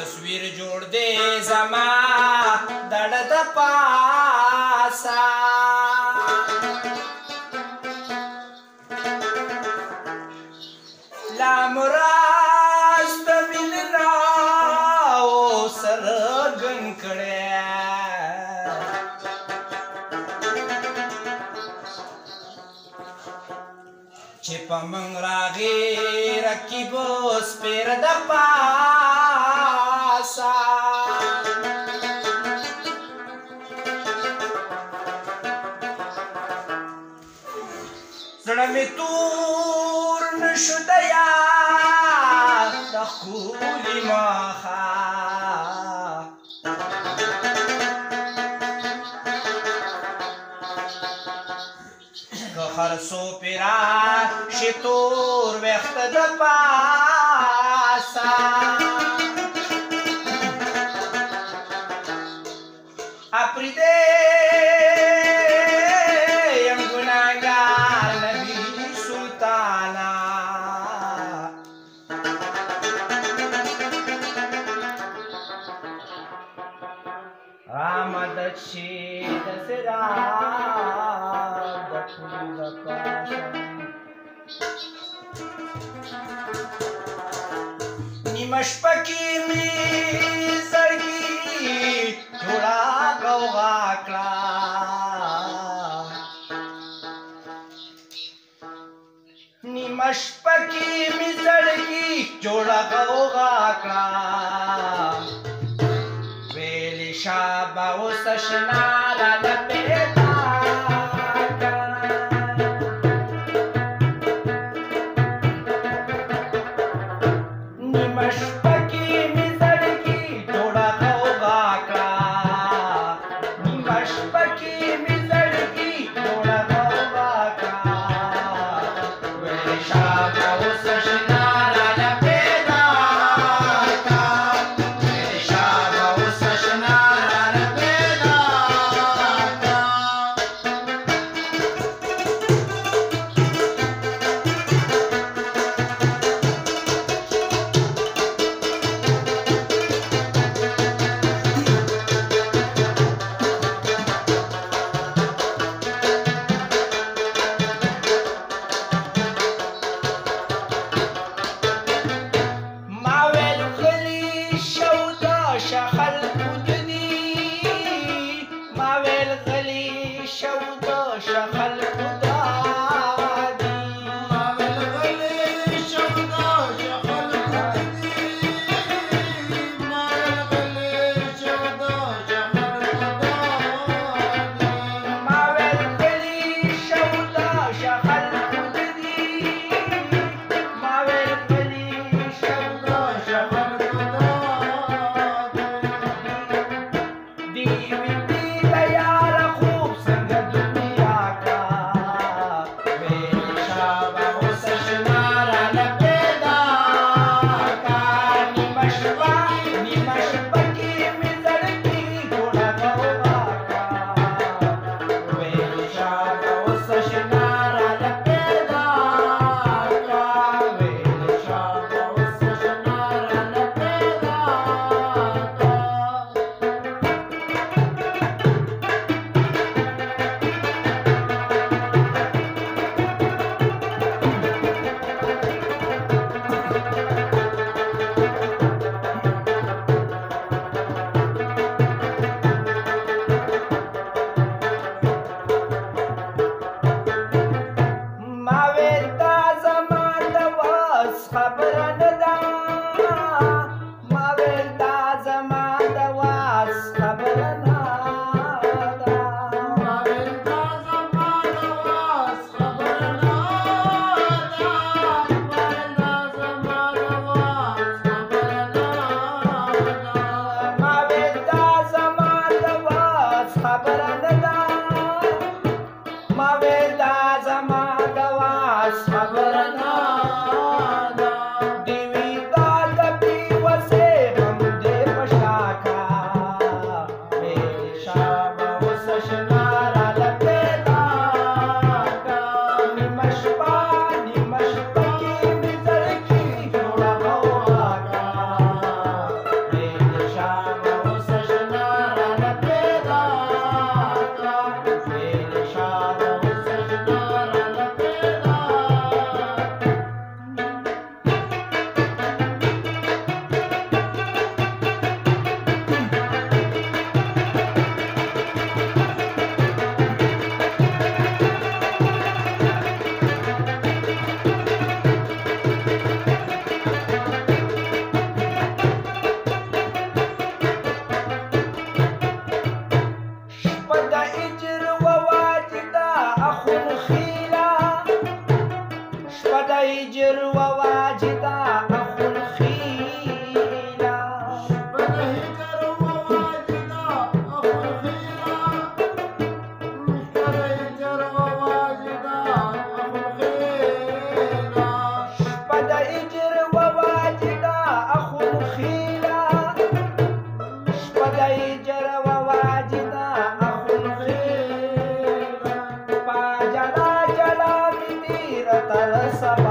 تصویر جوړ دی زما دړه د پاسه لا مراز د مینې راڅرګند کړی چې په موږ راغی رقیب سپېر د پاسه زړه مې تور نه شو د یاد د ښکلي مخه که هر څو پرې راشي تور ویښته د پاسه اپریدی یم ګناهګار نبي سلطانه رامدد شي د فراق د پل د پاسه نیمه شپه کې مې زړګي جوړه غوغا کړه نیمه شپه کې مې زړګي جوړه غوغا کړه ویلې شابه اوس اشنا راله پیدا اجر وواجدا اخو الخيلا شپد اجر وواجدا اخو الخيلا شپد اجر وواجدا اخو الخيلا پاجلا جلا بتيرة السبا